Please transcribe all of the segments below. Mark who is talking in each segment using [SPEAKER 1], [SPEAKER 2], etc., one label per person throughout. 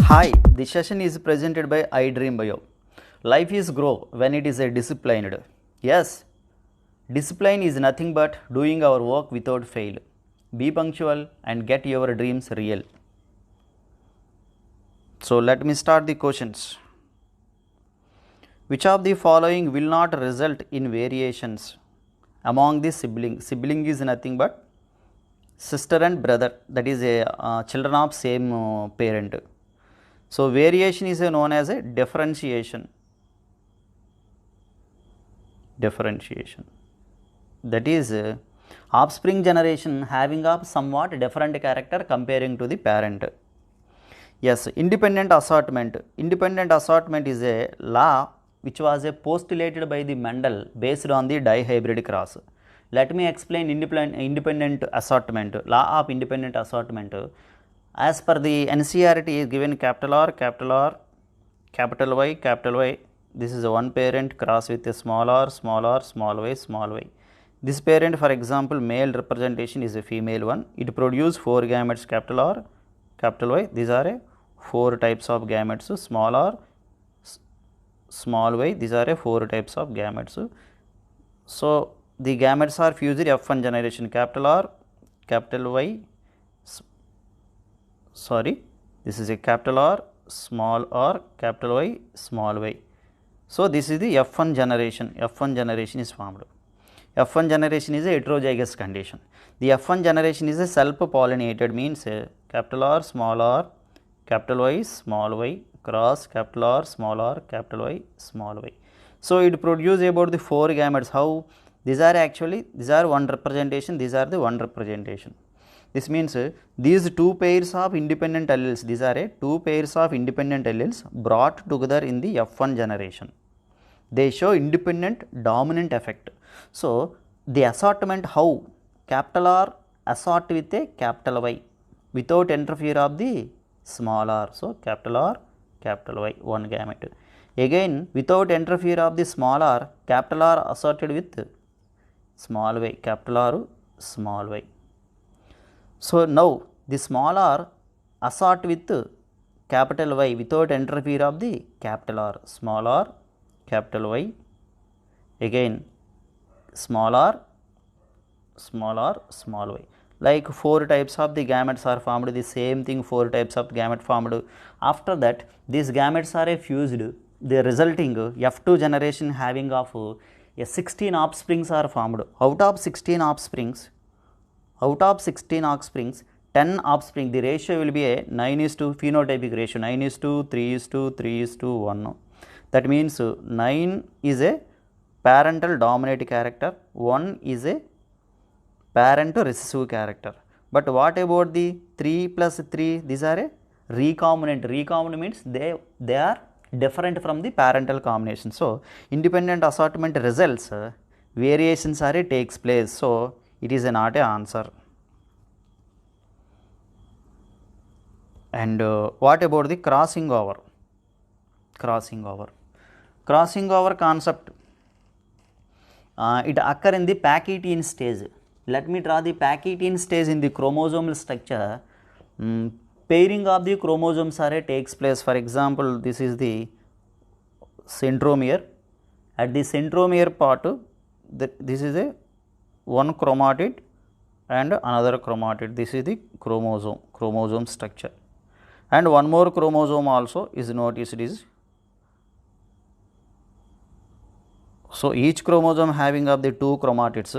[SPEAKER 1] Hi, this session is presented by iDreamBio. Life is grow when it is a disciplined. Yes, discipline is nothing but doing our work without fail. Be punctual and get your dreams real. So let me start the questions. Which of the following will not result in variations among the siblings? Sibling is nothing but sister and brother, that is a children of same parent. So variation is known as a differentiation. That is offspring generation having a somewhat different character comparing to the parent. Yes, independent assortment. Independent assortment is a law which was postulated by the Mendel based on the dihybrid cross. Let me explain independent assortment, law of independent assortment. As per the NCERT is given capital R, capital Y. This is one parent cross with a small r, small y, small y. This parent, for example, male representation is a female one. It produces 4 gametes, capital R, capital Y. These are 4 types of gametes, small r, small y. These are 4 types of gametes. So the gametes are fused F1 generation, capital R, capital Y. This is a capital R, capital Y, small y. So this is the F1 generation. F1 generation is formed. F1 generation is a heterozygous condition. The F1 generation is a self-pollinated, means capital R, capital Y, small y, cross capital R, capital Y, small y. So it produces about the 4 gametes. How? These are one representation, these are the one representation. This means these 2 pairs of independent alleles, these are 2 pairs of independent alleles brought together in the F1 generation. They show independent dominant effect. So the assortment, how? Capital R assort with a capital Y without interfere of the small r. So capital R, capital Y, one gamete. Again, without interfere of the small r, capital R assorted with small y, capital R, small y. So now the small r assort with capital Y without interfere of the capital R, small r, capital Y. Again small r, small y. Like 4 types of the gametes are formed, the same thing 4 types of gamete formed. After that, these gametes are fused, the resulting F2 generation having of 16 offsprings are formed. Out of 16 offsprings, 10 offspring, the ratio will be a 9:2 phenotypic ratio, 9:3:3:1. That means 9 is a parental dominant character, 1 is a parent recessive character. But what about the 3 plus 3? These are a recombinant. Recombinant means they are different from the parental combination. So independent assortment results, variations are takes place. So it is not a answer. And what about the crossing over? Crossing over concept, it occur in the Pachytene stage. Let me draw the Pachytene stage in the chromosomal structure. Pairing of the chromosomes takes place. For example, this is the centromere. At the centromere part, this is a one chromatid and another chromatid. This is the chromosome structure. And one more chromosome also is noticed is. So each chromosome having of the 2 chromatids.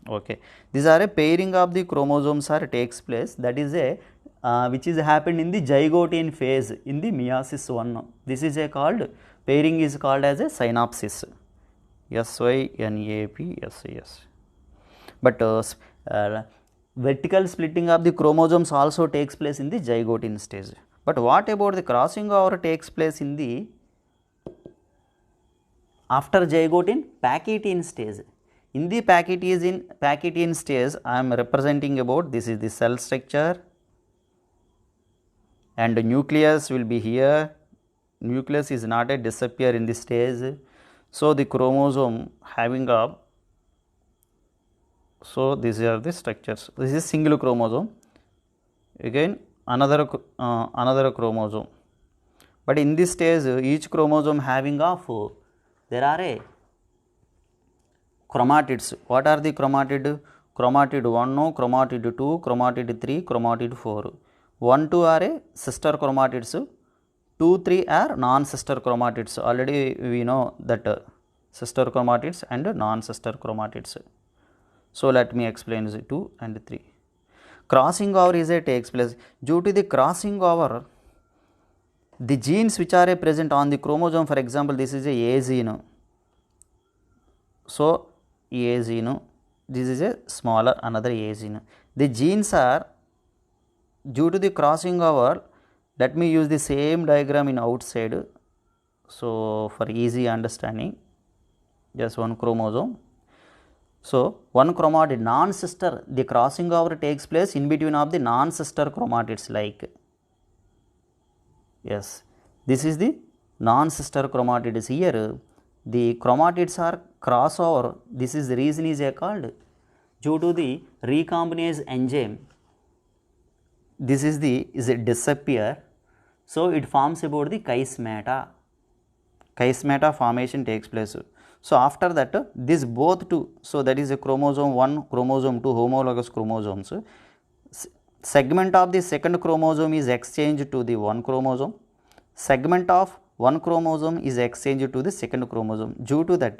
[SPEAKER 1] Okay, these are a pairing of the chromosomes takes place. That is a which is happened in the zygote phase in the meiosis 1. This is a called pairing is called as a synapsis. SYNAPSIS. But vertical splitting of the chromosomes also takes place in the zygote stage. But what about the crossing over takes place in the after zygote Pachytene stage? In the Pachytene stage, I am representing about this is the cell structure, and the nucleus will be here. Nucleus is not a disappear in this stage. So the chromosome having up. So these are the structures. This is single chromosome. Again another chromosome. But in this stage, each chromosome having of, there are a chromatids. What are the chromatid? Chromatid 1, chromatid 2, chromatid 3, chromatid 4. 1, 2 are a sister chromatids, 2, 3 are non-sister chromatids. Already we know that sister chromatids and non-sister chromatids. So let me explain 2 and 3. Crossing over is a takes place. Due to the crossing over, the genes which are present on the chromosome, for example, this is a gene. So A gene, this is a smaller another A gene. The genes are due to the crossing over. Let me use the same diagram in outside. So for easy understanding, just one chromosome. So one chromatid non-sister, the crossing over takes place in between of the non-sister chromatids, like, yes, this is the non-sister chromatids. Here the chromatids are crossover. This is the reason is called due to the recombinase enzyme. This is a disappear. So it forms about the chiasmata. Chiasmata formation takes place. So after that, this both two, so that is a chromosome 1, chromosome 2, homologous chromosomes. Segment of the second chromosome is exchanged to the one chromosome. Segment of one chromosome is exchanged to the second chromosome. Due to that,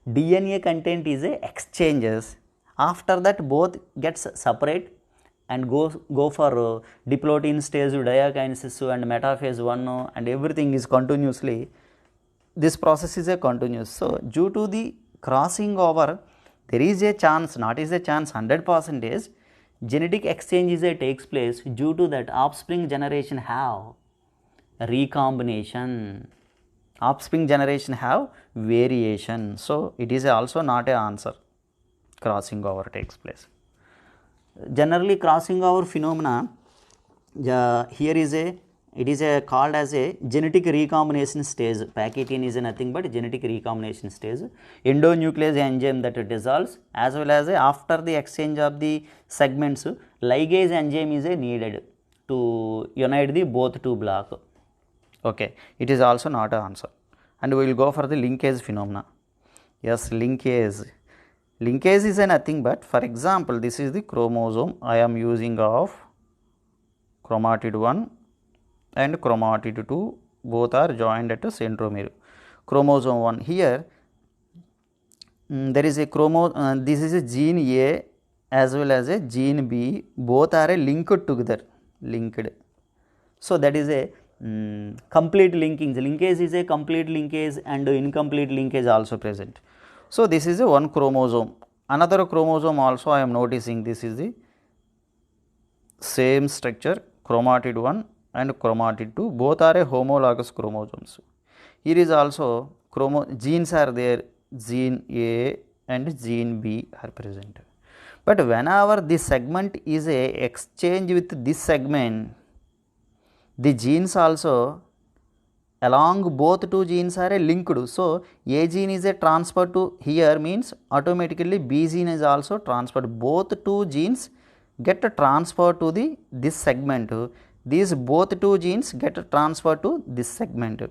[SPEAKER 1] DNA content is exchanges. After that, both gets separate and go for diplotin stage, diakinesis and metaphase 1, and everything is continuously. This process is a continuous. So due to the crossing over, there is a chance, not is a chance, 100%, genetic exchange is takes place. Due to that, offspring generation have recombination, offspring generation have variation. So it is also not an answer. Crossing over takes place. Generally crossing over phenomena, here is it is called as a genetic recombination stage. Pac18 is nothing but genetic recombination stage. Endonuclease enzyme that dissolves, as well as after the exchange of the segments, ligase enzyme is needed to unite the both two block. Okay, it is also not an answer. And we will go for the linkage phenomena. Yes, linkage. Linkage is nothing but, for example, this is the chromosome I am using of chromatid 1 and chromatid 2, both are joined at a centromere. Chromosome 1, here there is a this is a gene A as well as a gene B, both are linked together, linked. So that is a complete linking. Linkage is a complete linkage and incomplete linkage also present. So this is a one chromosome. Another chromosome also I am noticing, this is the same structure, chromatid 1 and chromatid 2, both are a homologous chromosomes. Here is also genes are there, gene A and gene B are present. But whenever this segment is a exchange with this segment, the genes also along both two genes are linked. So A gene is a transfer to here, means automatically B gene is also transferred. Both two genes get transferred to this segment. These both two genes get transferred to this segment.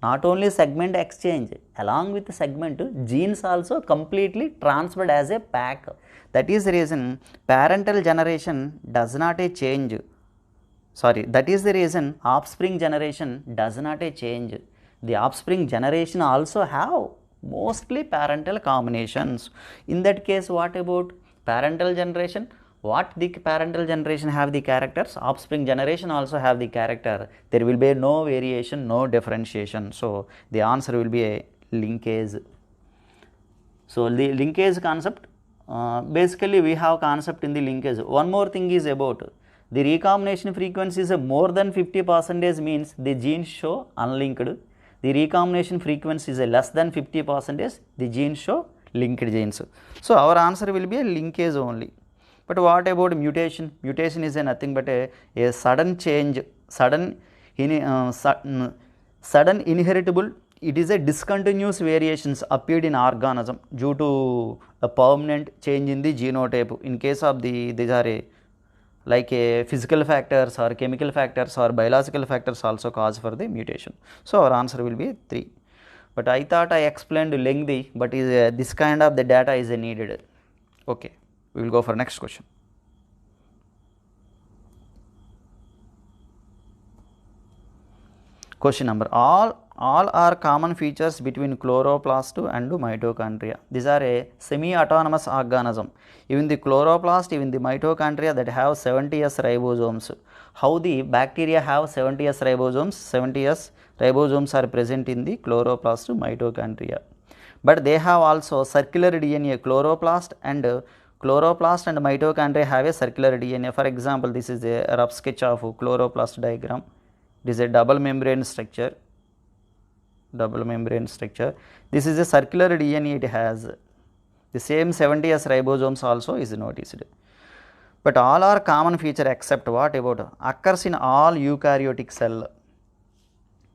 [SPEAKER 1] Not only segment exchange, along with the segment, genes also completely transferred as a pack. That is the reason parental generation does not change. That is the reason offspring generation does not change. The offspring generation also have mostly parental combinations. In that case, what about parental generation? What the parental generation have the characters, offspring generation also have the character. There will be no variation, no differentiation. So the answer will be a linkage. So the linkage concept, basically we have concept in the linkage. One more thing is about the recombination frequency is more than 50% means the genes show unlinked. The recombination frequency is less than 50%, the genes show linked genes. So our answer will be a linkage only. But what about mutation? Mutation is nothing but a sudden change, sudden inheritable. It is a discontinuous variations appeared in organism due to a permanent change in the genotype. In case of these are like physical factors or chemical factors or biological factors also cause for the mutation. So our answer will be 3. But I thought I explained lengthy, but this kind of the data is needed. Okay, we will go for next question. Question number, all are common features between chloroplast and mitochondria. These are a semi-autonomous organism. Even the chloroplast, even the mitochondria that have 70s ribosomes. How the bacteria have 70s ribosomes? 70s ribosomes are present in the chloroplast mitochondria. But they have also circular DNA. Chloroplast and mitochondria have a circular DNA. For example, this is a rough sketch of chloroplast diagram. It is a double membrane structure. This is a circular DNA. It has the same 70s ribosomes also is noticed. But all are common feature except what about occurs in all eukaryotic cell?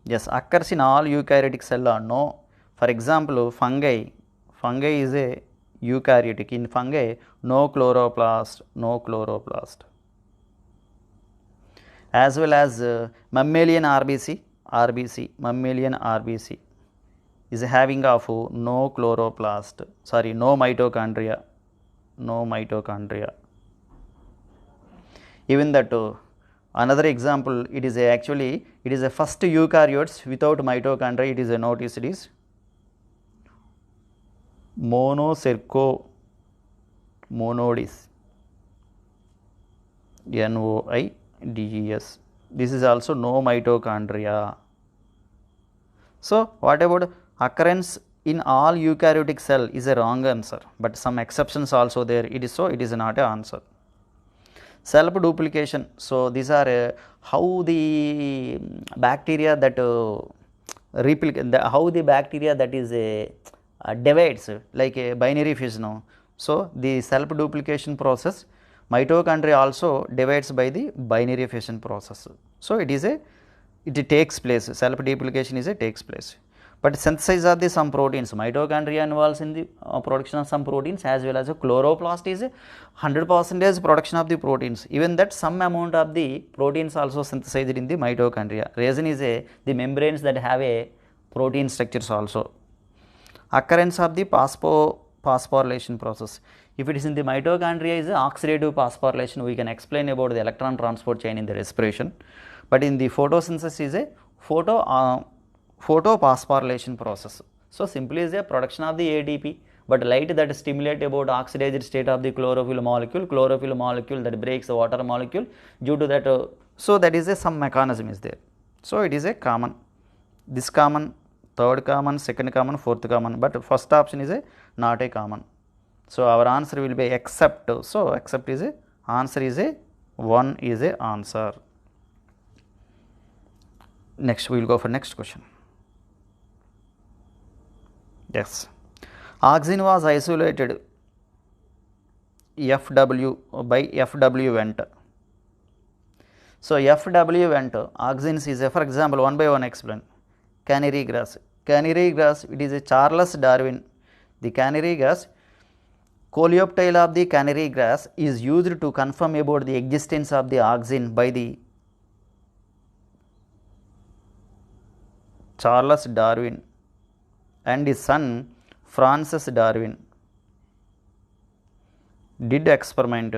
[SPEAKER 1] Yes, occurs in all eukaryotic cell or no? For example, fungi is a eukaryotic. In fungi, no chloroplast. As well as mammalian RBC is having of no chloroplast, no mitochondria. Even that another example, it is actually a first eukaryotes without mitochondria. It is a notice, it is Monocercomonodis, NOIDES. This is also no mitochondria. So what about occurrence in all eukaryotic cell is a wrong answer, but some exceptions also there. It is so, it is not an answer. Self duplication. So these are how the bacteria that replicate, how the bacteria that is divides like a binary fission. So the self duplication process, mitochondria also divides by the binary fission process. So it takes place. Self duplication takes place. But synthesis of the some proteins, mitochondria involves in the production of some proteins, as well as a chloroplast is 100% production of the proteins. Even that some amount of the proteins also synthesized in the mitochondria. Reason is the membranes that have a protein structures also. Occurrence of the phosphorylation process. If it is in the mitochondria is oxidative phosphorylation, we can explain about the electron transport chain in the respiration. But in the photosynthesis is a photophosphorylation process. So simply is a production of the ATP, but light that stimulate about oxidized state of the chlorophyll molecule that breaks the water molecule due to that. So that is some mechanism is there. So it is a common, this common, third common, second common, fourth common, but first option is not a common. So our answer will be except. So except is answer is 1 is a answer. Next we will go for next question. Yes, oxygen was isolated FW by FW vent. So FW vent, oxygen is for example, one by one explain. Canary grass, it is a Charles Darwin. The canary grass, coleoptile of the canary grass is used to confirm about the existence of the oxygen by the Charles Darwin and his son Francis Darwin did experiment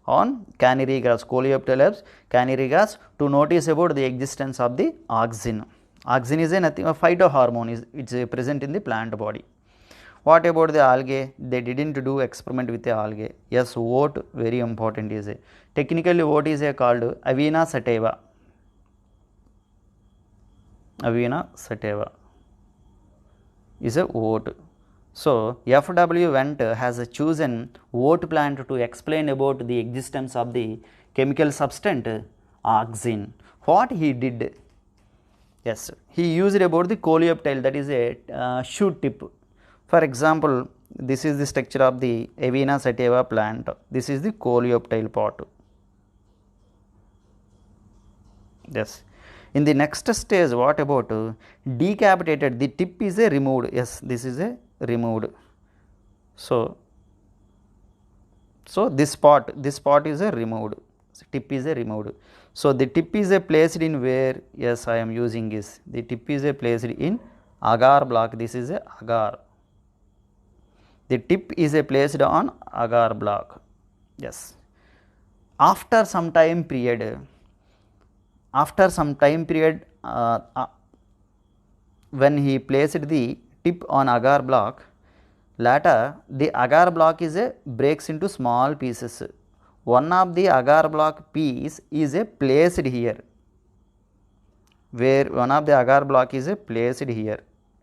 [SPEAKER 1] on canary grass, coleoptile canary grass, to notice about the existence of the oxygen. Oxygen is a phytohormone, it is present in the plant body. What about the algae? They didn't do experiment with the algae. Yes, oat very important is technically oat is called Avena sativa. Avena sativa is a oat. So FW Vent has chosen oat plant to explain about the existence of the chemical substance oxygen. What he did? Yes, he used about the coleoptile, that is a shoot tip. For example, this is the structure of the Avena sativa plant. This is the coleoptile part. Yes. In the next stage, what about decapitated? The tip is removed. Yes, this is removed. So So this part is a removed, tip is a removed. So the tip is a placed in where, yes, I am using is, the tip is a placed in agar block. This is a agar. The tip is a placed on agar block. Yes. After some time period, when he placed the tip on agar block, later the agar block is a breaks into small pieces. One of the agar block piece is a placed here, where one of the agar block is a placed here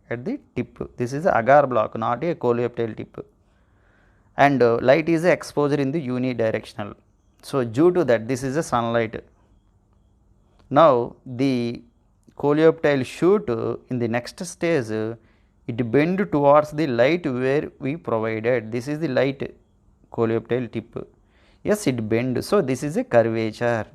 [SPEAKER 1] at the tip. This is a agar block, not a coleoptile tip, and light is exposure in the unidirectional. So due to that, this is a sunlight. Now the coleoptile shoot in the next stage, it bend towards the light where we provided. This is the light coleoptile tip. Yes, it bend. So this is a curvature.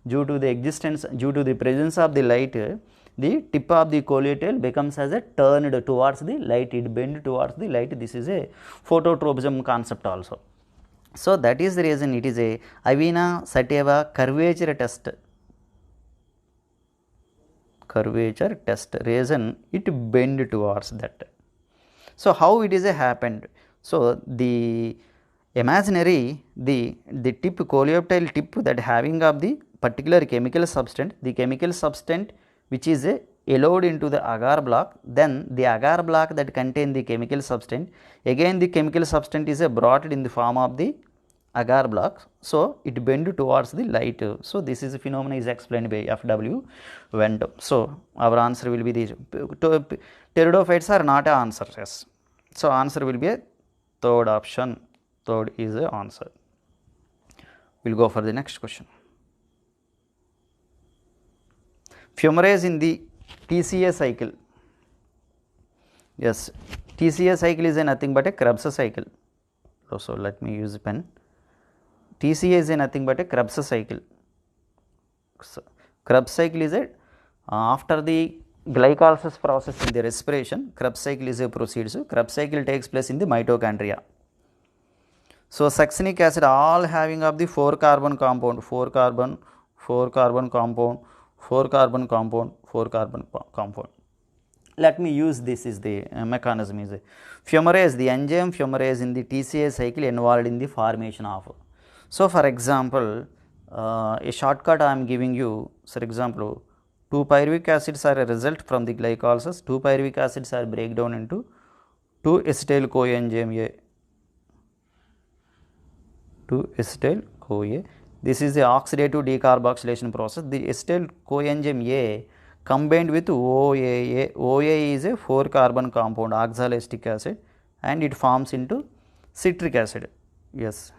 [SPEAKER 1] Due to the presence of the light, the tip of the coleoptile becomes as a turned towards the light. It bend towards the light. This is a phototropism concept also. So that is the reason it is a Avena-Satyeva curvature test. Curvature test, reason it bend towards that. So how it is happened? So the imaginary, the tip, coleoptile tip, that having of the particular chemical substance, the chemical substance which is allowed into the agar block, then the agar block that contain the chemical substance, again the chemical substance is brought in the form of the agar block, so it bend towards the light. So this is a phenomenon is explained by F.W. Wendt. So our answer will be the pteridophytes are not an answer. Yes. So answer will be a third option. Third is the answer. We'll go for the next question. Fumarase in the TCA cycle. Yes, TCA cycle is nothing but a Krebs cycle. So let me use a pen. TCA is nothing but a Krebs cycle. So, Krebs cycle is after the glycolysis process in the respiration, Krebs cycle is a proceeds. Krebs cycle takes place in the mitochondria. So succinic acid, all having of the 4 carbon compound, 4 carbon compound, 4 carbon compound, 4 carbon compound. Let me use this is the mechanism is fumarase, the enzyme fumarase in the TCA cycle involved in the formation of. So for example, a shortcut I am giving you. For example, 2 pyruvic acids are a result from the glycolysis. 2 pyruvic acids are break down into 2 acetyl coenzyme A. 2 acetyl CoA. This is the oxidative decarboxylation process. The acetyl coenzyme A combined with OAA. OAA is a 4 carbon compound, oxaloacetic acid, and it forms into citric acid. Yes,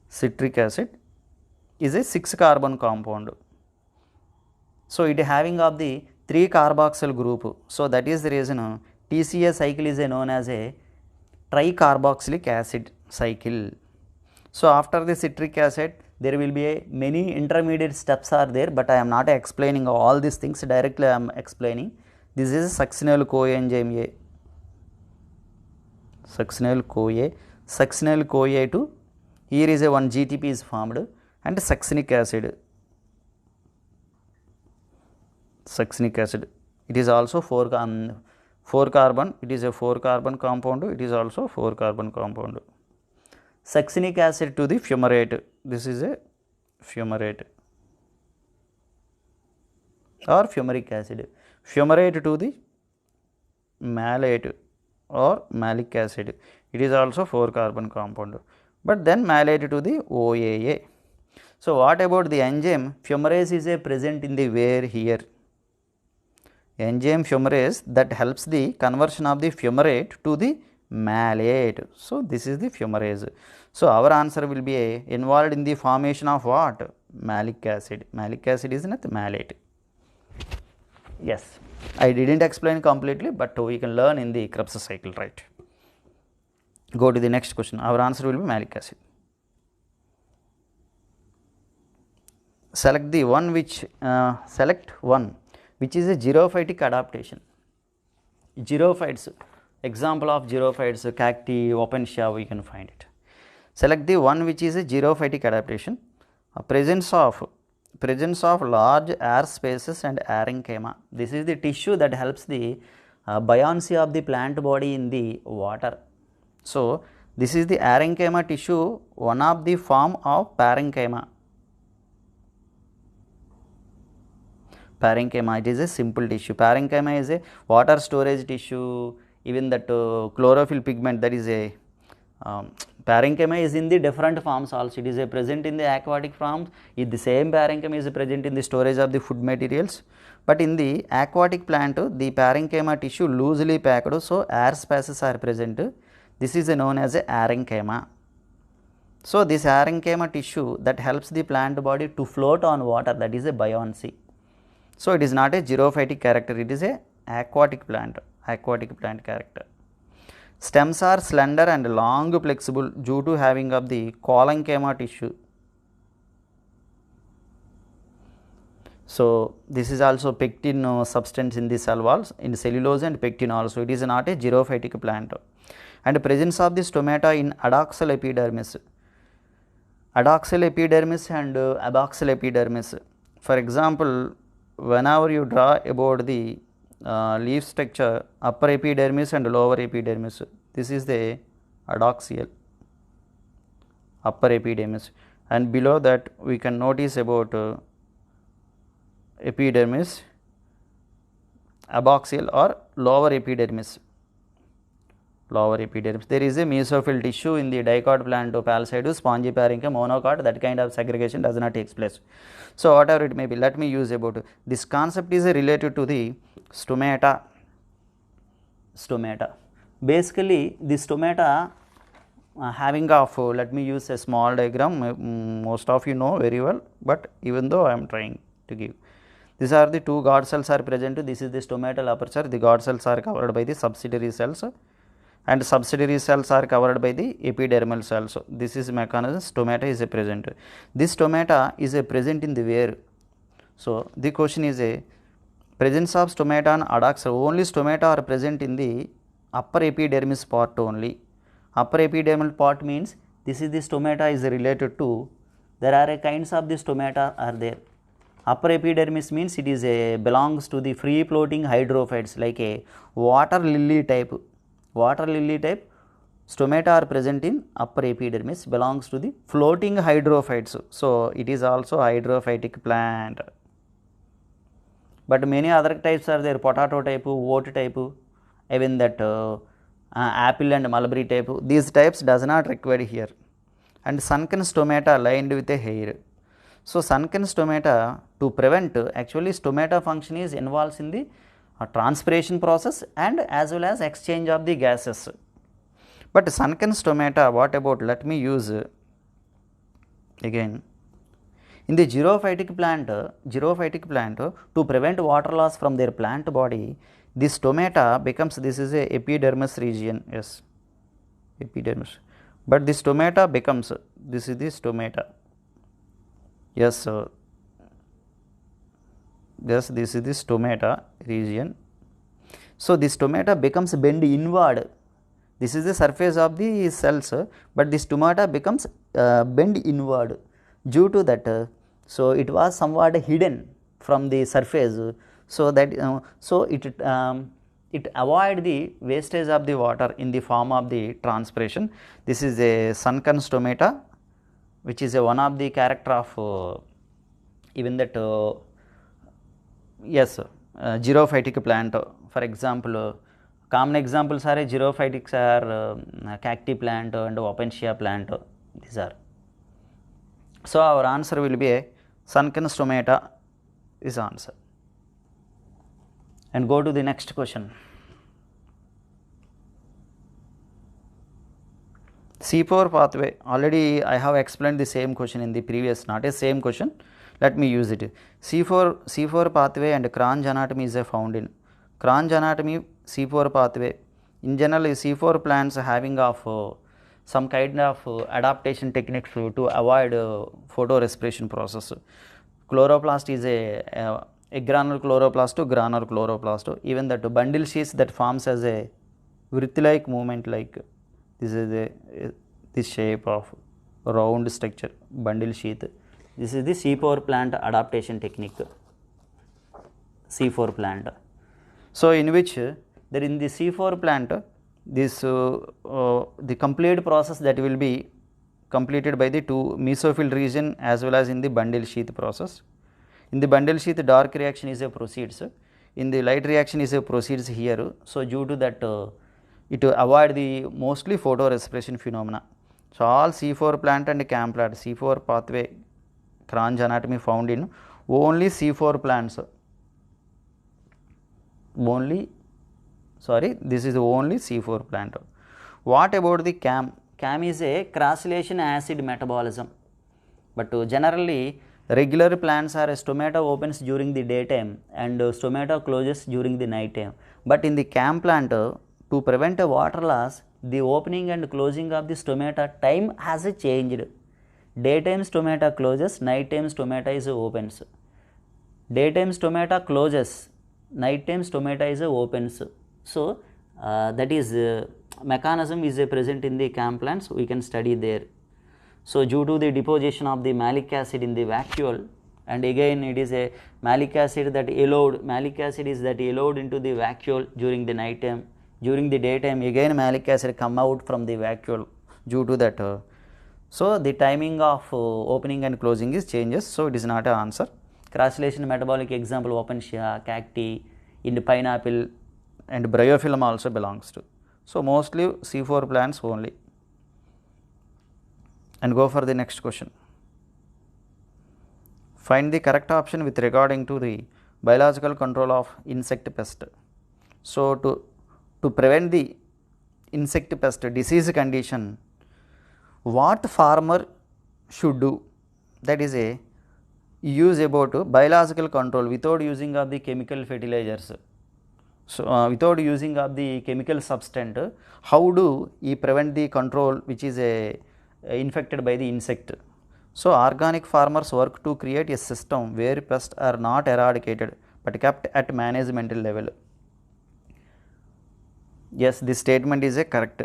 [SPEAKER 1] citric acid is a 6 carbon compound. So it having of the 3 carboxyl group. So that is the reason TCA cycle is known as a tricarboxylic acid cycle. So after the citric acid, there will be many intermediate steps are there, but I am not explaining all these things directly. I am explaining. This is succinyl coenzyme A. Succinyl CoA. Succinyl CoA to here is a 1 GTP is formed, and succinic acid. Succinic acid. It is also 4 carbon. It is a 4 carbon compound. It is also 4 carbon compound. Succinic acid to the fumarate. This is a fumarate or fumaric acid. Fumarate to the malate or malic acid. It is also 4 carbon compound. But then malate to the OAA. So what about the enzyme? Fumarase is a present in the where here. Enzyme fumarase that helps the conversion of the fumarate to the malate. So this is the fumarase. So our answer will be involved in the formation of what? Malic acid. Malic acid is not malate. Yes, I didn't explain completely, but we can learn in the Krebs cycle, right? Go to the next question. Our answer will be malic acid. Select the one which select one which is a xerophytic adaptation. Xerophytes, example of xerophytes, cacti, opentia, we can find it. Select the one which is a xerophytic adaptation. Presence of large air spaces and parenchyma. This is the tissue that helps the buoyancy of the plant body in the water. So this is the parenchyma tissue, one of the form of parenchyma. Parenchyma, it is a simple tissue. Parenchyma is a water storage tissue. Even that chlorophyll pigment, that is a parenchyma is in the different forms also. It is a present in the aquatic forms. If the same parenchyma is present in the storage of the food materials, but in the aquatic plant the parenchyma tissue loosely packed, so air spaces are present. This is known as a parenchyma. So this parenchyma tissue that helps the plant body to float on water, that is a buoyancy. So it is not a xerophytic character, it is a aquatic plant character. Stems are slender and long flexible due to having of the collenchyma tissue. So this is also pectin substance in the cell walls, in cellulose and pectin also. It is not a xerophytic plant. And presence of the stomata in adaxal epidermis. Adaxal epidermis and abaxal epidermis. For example, whenever you draw about the leaf structure, upper epidermis and lower epidermis, this is the adaxial upper epidermis, and below that we can notice about epidermis, abaxial or lower epidermis. There is a mesophyll tissue in the dicot plant of Palisadus, spongiparenchyma, monocot. That kind of segregation does not take place. So whatever it may be, let me use about this concept is related to the stomata. Basically the stomata having of let me use a small diagram, most of you know very well, but even though I am trying to give, these are the two guard cells are present. This is the stomatal aperture. The guard cells are covered by the subsidiary cells, and subsidiary cells are covered by the epidermal cells. This is mechanism. Stomata is a present. This stomata is a present in the where. So the question is a presence of stomata and adaxal. Only stomata are present in the upper epidermis part only. Upper epidermal part means this is the stomata is related to, there are a kinds of the stomata are there. Upper epidermis means it is a belongs to the free floating hydrophytes, like a water lily type. Stomata are present in upper epidermis, belongs to the floating hydrophytes. So it is also hydrophytic plant. But many other types are there, potato type, oat type, even that apple and mulberry type. These types does not require here. And sunken stomata lined with a hair. So sunken stomata, to prevent, actually stomata function is involves in the transpiration process and as well as exchange of the gases. But sunken stomata, what about, let me use again. In the xerophytic plant, to prevent water loss from their plant body, this stomata becomes, this is a epidermis region, yes, epidermis. But this stomata becomes, this is the stomata, yes, yes, this is the stomata region. So this stomata becomes bend inward. This is the surface of the cells, but the stomata becomes bend inward. Due to that, so it was somewhat hidden from the surface, so that it avoid the wastage of the water in the form of the transpiration. This is a sunken stomata, which is a one of the character of even that yes, xerophytic plant. For example, common examples are xerophytics are cacti plant and opensia plant. These are. So our answer will be a sunken stomata is answer. And go to the next question. C4 pathway, already I have explained the same question in the previous, not a same question, let me use it. C4 pathway and Cron's anatomy is found in. Cron's anatomy, C4 pathway. In general, C4 plants having of some kind of adaptation techniques to avoid photorespiration process. Chloroplast is a granule chloroplast to granular chloroplast. Even that bundle sheath that forms as a wreath-like movement, like this is this shape of round structure, bundle sheath. This is the C4 plant adaptation technique, C4 plant. So in which there in the C4 plant, this the complete process that will be completed by the two mesophyll region as well as in the bundle sheath process. In the bundle sheath, dark reaction is a proceeds. In the light reaction is a proceeds here. So due to that, it avoid the mostly photorespiration phenomena. So all C4 plant and CAM plant, C4 pathway Cron's anatomy found in only C4 plants. This is only C4 plant. What about the CAM? CAM is a crassulacean acid metabolism, but generally regular plants are stomata opens during the daytime and stomata closes during the night time. But in the CAM plant, to prevent a water loss, the opening and closing of the stomata time has changed. Daytime stomata closes, nighttime stomata is opens. Daytime stomata closes, nighttime stomata is opens. So that is mechanism is present in the CAM plants, we can study there. So due to the deposition of the malic acid in the vacuole, and again it is a malic acid is that allowed into the vacuole during the night time. During the daytime again malic acid come out from the vacuole due to that. So the timing of opening and closing is changes, so it is not an answer. Crassulacean metabolic example Opensia, cacti, in the pineapple, and bryophyllum also belongs to. So mostly C4 plants only. And go for the next question. Find the correct option with regarding to the biological control of insect pest. So to prevent the insect pest disease condition, what farmer should do? That is a use about biological control without using of the chemical fertilizers. So without using of the chemical substance, how do you prevent the control which is infected by the insect? So organic farmers work to create a system where pests are not eradicated but kept at managemental level. Yes, this statement is correct.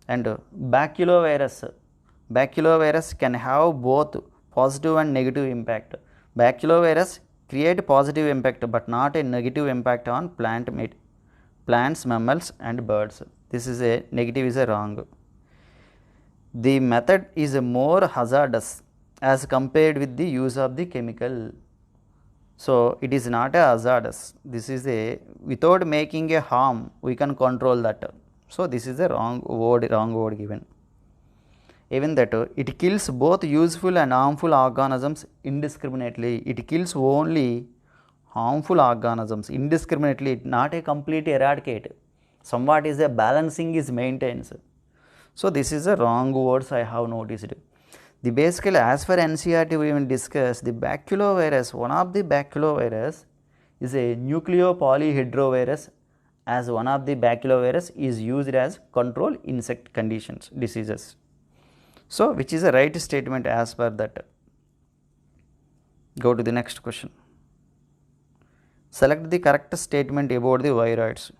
[SPEAKER 1] And baculovirus can have both positive and negative impact. Baculovirus create positive impact but not a negative impact on plants, mammals and birds. This is a negative is a wrong. The method is more hazardous as compared with the use of the chemical. So it is not a hazardous. This is a without making a harm we can control that. So this is a wrong word given. Even that it kills both useful and harmful organisms indiscriminately. It kills only harmful organisms indiscriminately, not a complete eradicate. Somewhat is a balancing is maintained. So this is a wrong words I have noticed. The basically as for NCERT we will discuss the baculovirus. One of the baculovirus is a nucleopolyhedrovirus, as one of the baculovirus is used as control insect conditions diseases. So which is a right statement as per that. Go to the next question. Select the correct statement about the viroids.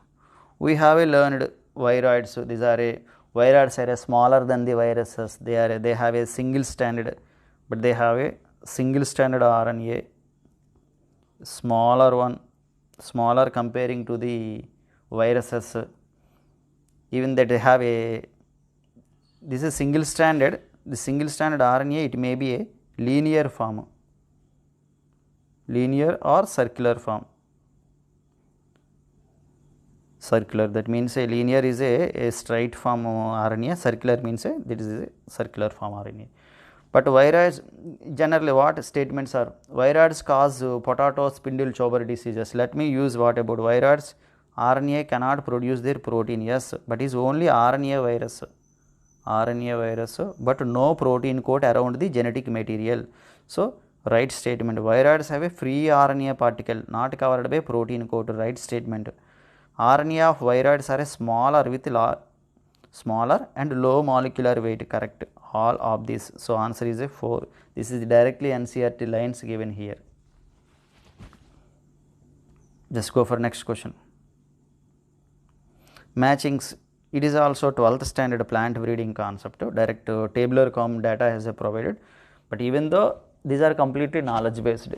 [SPEAKER 1] We have learned viroids. So these are viroids are smaller than the viruses. They have a single stranded, but they have a single stranded RNA, smaller comparing to the viruses. Even that they have this is single stranded. The single stranded RNA, it may be a linear form, linear or circular form. Circular, that means a linear is a straight form RNA, circular means that is a circular form RNA. But viroids, generally what statements are? Viroids cause potato spindle chober diseases. Let me use what about viroids? RNA cannot produce their protein, yes, but is only RNA virus, but no protein coat around the genetic material. So right statement, viroids have a free RNA particle not covered by protein coat, right statement. RNA of viroids are smaller and low molecular weight, correct, all of this. So answer is a 4. This is directly NCERT lines given here. Just go for next question. Matchings it is also 12th standard plant breeding concept, direct tabular com data has provided, but even though these are completely knowledge based.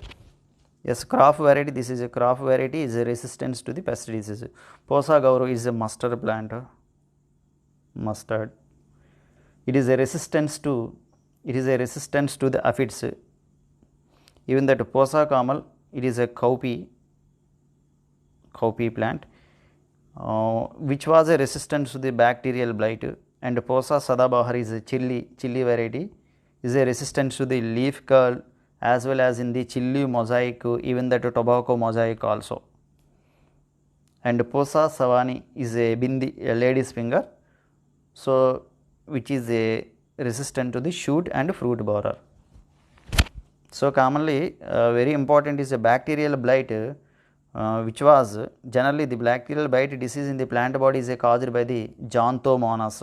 [SPEAKER 1] Yes, crop variety, this is a crop variety, is a resistance to the pest disease. Posa gauru is a mustard plant, mustard. It is a resistance to the aphids. Even that Posa kamal, it is a cowpea plant, which was a resistance to the bacterial blight, and Posa sadabahar is a chili variety, is a resistance to the leaf curl as well as in the chili mosaic, even that tobacco mosaic also. And Posa savani is a bindi, a lady's finger, so which is a resistant to the shoot and fruit borer. So commonly very important is a bacterial blight, which was generally the bacterial blight disease in the plant body is caused by the Xanthomonas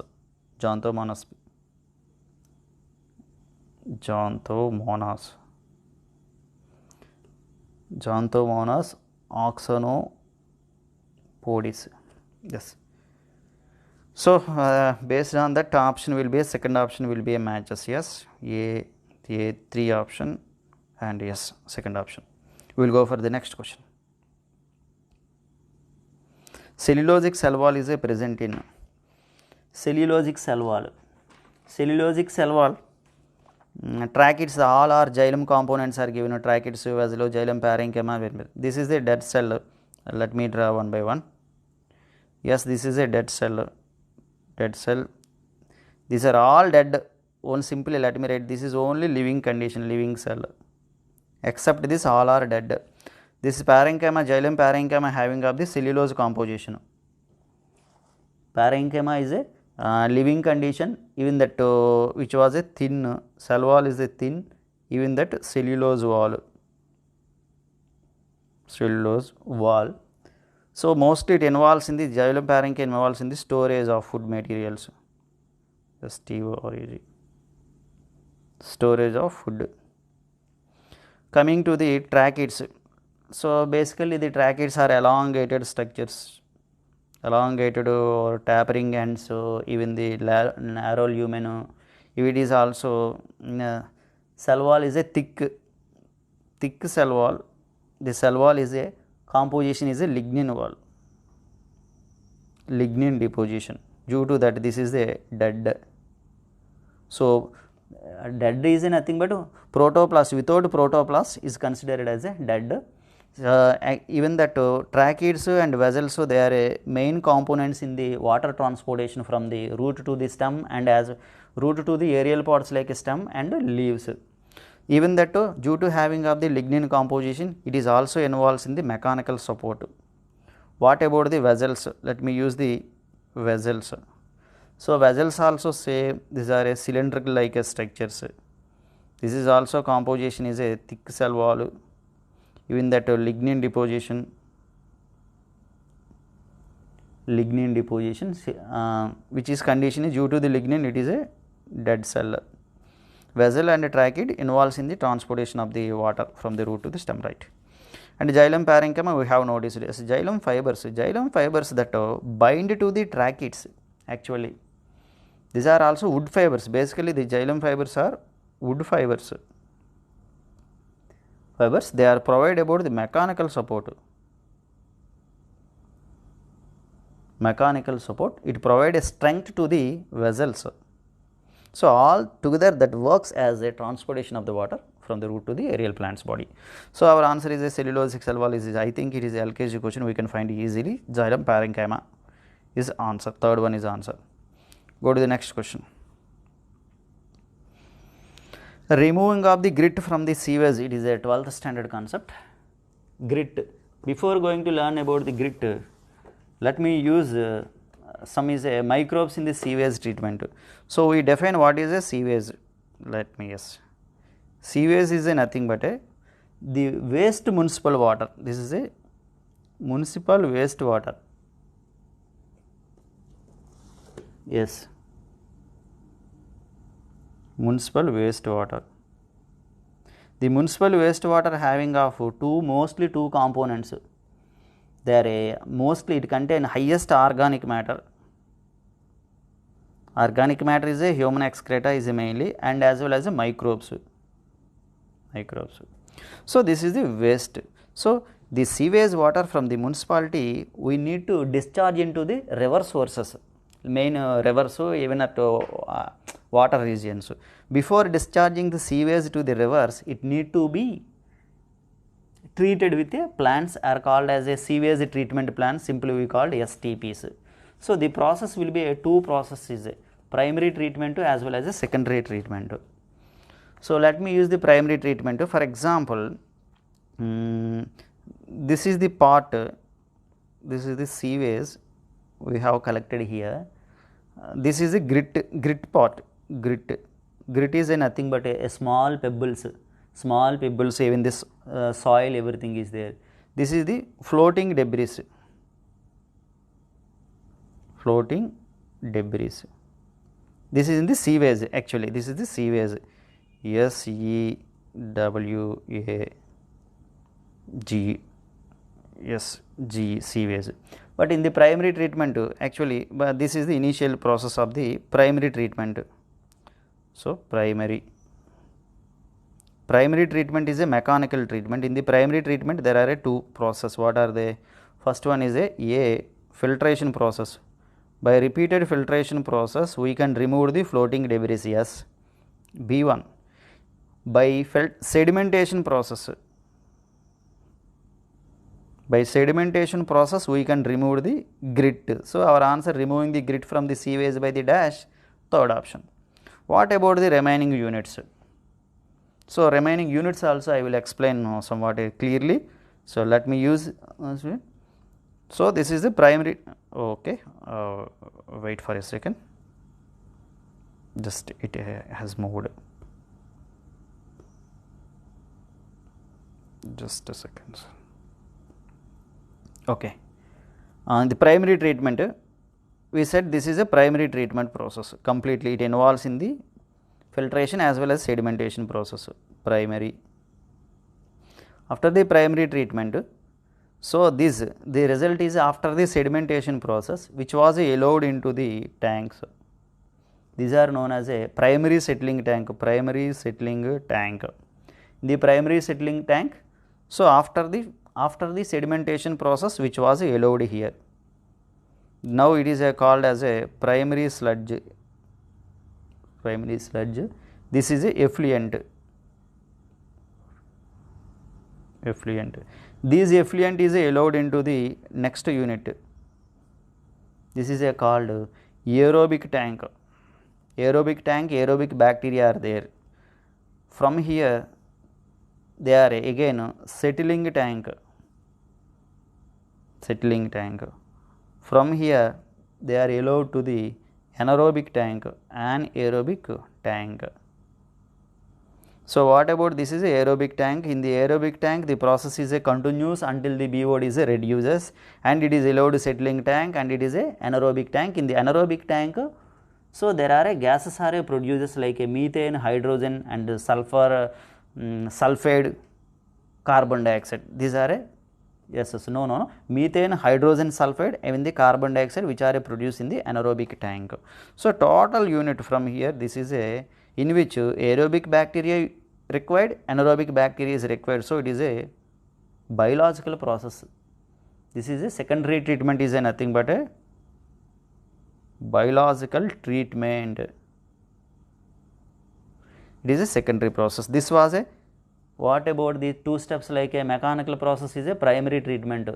[SPEAKER 1] oxonopodis. Yes. So based on that, option will be a second option will be a matches. Yes, A 3 option and yes, second option. We will go for the next question. Cellulosic cell wall is a present in cellulosic cell wall. Cellulosic cell wall, tracheids, all are xylem components are given, tracheids, vascular, xylem, parenchyma. This is a dead cell. Let me draw one by one. Yes, this is a dead cell. These are all dead. One simply let me write, this is only living condition, living cell. Except this, all are dead. This parenchyma, xylem parenchyma having of the cellulose composition. Parenchyma is a living condition, even that which was a thin cell wall is a thin, even that cellulose wall. So mostly it involves in the xylem parenchyma involves in the storage of food materials. Storage of food. Coming to the tracheids. So basically the tracheids are elongated structures, elongated or tapering, and so even the narrow lumen. If it is also cell wall is a thick cell wall. The cell wall is a composition is a lignin wall, lignin deposition. Due to that, this is a dead. So dead is nothing but protoplast. Without protoplast is considered as a dead. Even that tracheids and vessels, they are main components in the water transportation from the root to the stem and as root to the aerial parts like stem and leaves. Even that due to having of the lignin composition, it is also involves in the mechanical support. What about the vessels? Let me use the vessels. So vessels also say these are a cylindrical like structures. This is also composition is a thick cell wall. Even that lignin deposition, which is condition is due to the lignin, it is a dead cell. Vessel and tracheid involves in the transportation of the water from the root to the stem, right? And xylem parenchyma we have noticed as xylem fibers that bind to the tracheids. Actually, these are also wood fibers. Basically, the xylem fibers are wood fibers. They are provided about the mechanical support. It provides a strength to the vessels. So all together that works as a transportation of the water from the root to the aerial plant's body. So our answer is a cellulosic cell wall is I think it is a LKG question, we can find easily. Xylem parenchyma is answer. Third one is answer. Go to the next question. Removing of the grit from the sewage, it is a 12th standard concept. Grit. Before going to learn about the grit, let me use some is a microbes in the sewage treatment. So we define what is a sewage. Let me sewage is a nothing but the waste municipal water. This is a municipal waste water. Yes. Municipal waste water. The municipal waste water having of mostly two components. They are mostly it contain highest organic matter. Organic matter is a human excreta is mainly, and as well as a microbes. So this is the waste. So the sewage water from the municipality we need to discharge into the river sources, main rivers, even at water regions. Before discharging the sewage to the rivers, it need to be treated with a plants are called as a sewage treatment plant, simply we called STPs. So the process will be a two processes, primary treatment as well as a secondary treatment. So let me use the primary treatment. For example, this is the part, this is the sewage we have collected here. This is a grit pot. Grit is a nothing but a small pebbles, even this soil, everything is there. This is the floating debris. This is in the sewage, actually this is the sewage, SEWAGE, sewage. But in the primary treatment, actually this is the initial process of the primary treatment. So primary treatment is a mechanical treatment. In the primary treatment there are two processes. What are they? First one is a filtration process. By repeated filtration process we can remove the floating debris. Yes. B1, by sedimentation process. By sedimentation process we can remove the grit. So our answer, removing the grit from the sewage by the dash, third option. What about the remaining units? So remaining units also I will explain somewhat clearly. So let me use, so this is the primary, okay, wait for a second, just it has moved, just a second. Okay, the primary treatment, we said this is a primary treatment process completely. It involves in the filtration as well as sedimentation process, primary. After the primary treatment, so this, the result is after the sedimentation process which was allowed into the tanks. These are known as a primary settling tank. The primary settling tank, so after the sedimentation process which was allowed here, now it is called as a primary sludge. This is a effluent. This effluent is allowed into the next unit. This is called aerobic tank. Aerobic bacteria are there. From here they are again settling tank. From here they are allowed to the anaerobic tank, So what about this is a aerobic tank? In the aerobic tank the process is continuous until the BOD is reduces, and it is allowed settling tank, and it is a anaerobic tank. In the anaerobic tank, so there are gases are produced like a methane, hydrogen and sulfur, sulfide, carbon dioxide. These are methane, hydrogen sulfide, even the carbon dioxide which are produced in the anaerobic tank. So total unit from here, this is in which aerobic bacteria required, anaerobic bacteria is required. So it is a biological process. This is a secondary treatment, is nothing but a biological treatment. It is a secondary process. This was a, what about the two steps like a mechanical process is a primary treatment.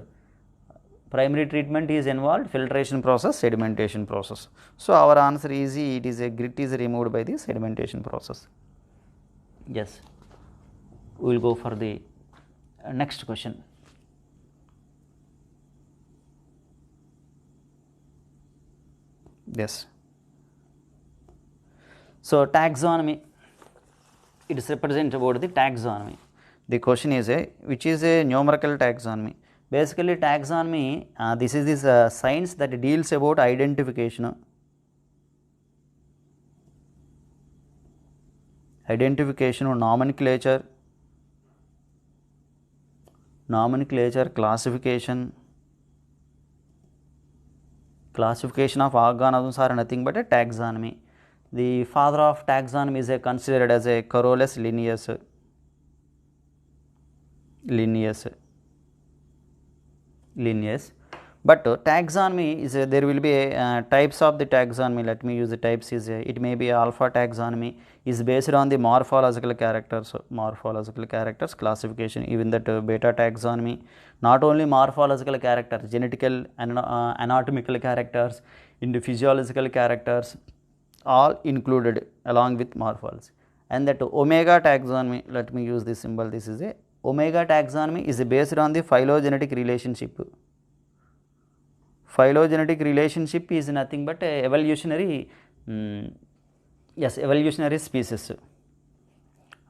[SPEAKER 1] Primary treatment is involved filtration process, sedimentation process. So our answer is it is a grit is removed by the sedimentation process. Yes, we will go for the next question. Yes. So taxonomy, it is represent about the taxonomy. The question is which is a numerical taxonomy. Basically taxonomy, this is this science that deals about identification, nomenclature, Classification of organisms are nothing but a taxonomy. The father of taxonomy is considered as a Carolus Linnaeus. But taxonomy is there will be types of the taxonomy. Let me use the types. Is it may be alpha taxonomy is based on the morphological characters. Classification. Even that beta taxonomy, not only morphological characters, genetical and anatomical characters, into physiological characters, all included along with morphology. And that omega taxonomy, let me use this symbol. This is a omega taxonomy is based on the phylogenetic relationship. Phylogenetic relationship is nothing but a evolutionary evolutionary species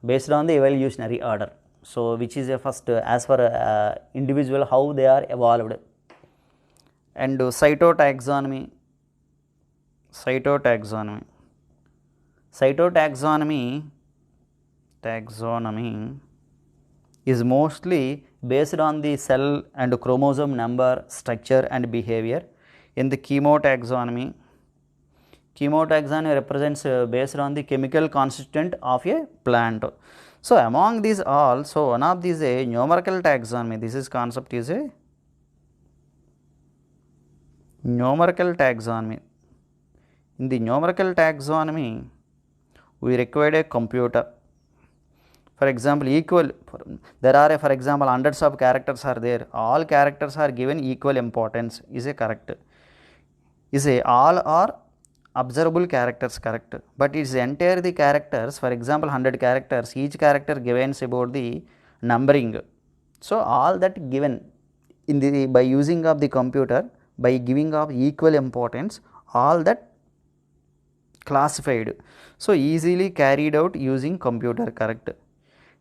[SPEAKER 1] based on the evolutionary order. So, which is a first as for individual how they are evolved. And cytotaxonomy is mostly based on the cell and chromosome number, structure and behavior. In the chemotaxonomy represents based on the chemical constituent of a plant. So, among these all, so one of these a numerical taxonomy. This is concept is a numerical taxonomy. In the numerical taxonomy, we require a computer. For example, there are for example hundreds of characters are there. All characters are given equal importance. Is a correct? Is a all are observable characters correct? But it's entire the characters. For example, 100 characters. Each character given about the numbering. So all that given in the by using of the computer, by giving of equal importance, all that classified. So easily carried out using computer correct.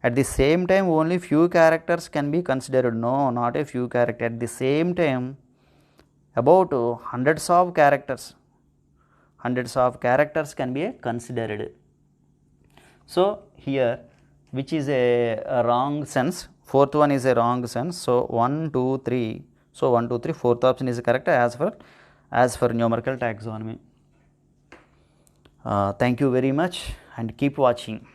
[SPEAKER 1] At the same time, only few characters can be considered. No, not a few characters. At the same time, about hundreds of characters can be considered. So here, which is a wrong sense. Fourth one is a wrong sense. So 1, 2, 3. So 1, 2, 3. Fourth option is correct as for numerical taxonomy. Thank you very much and keep watching.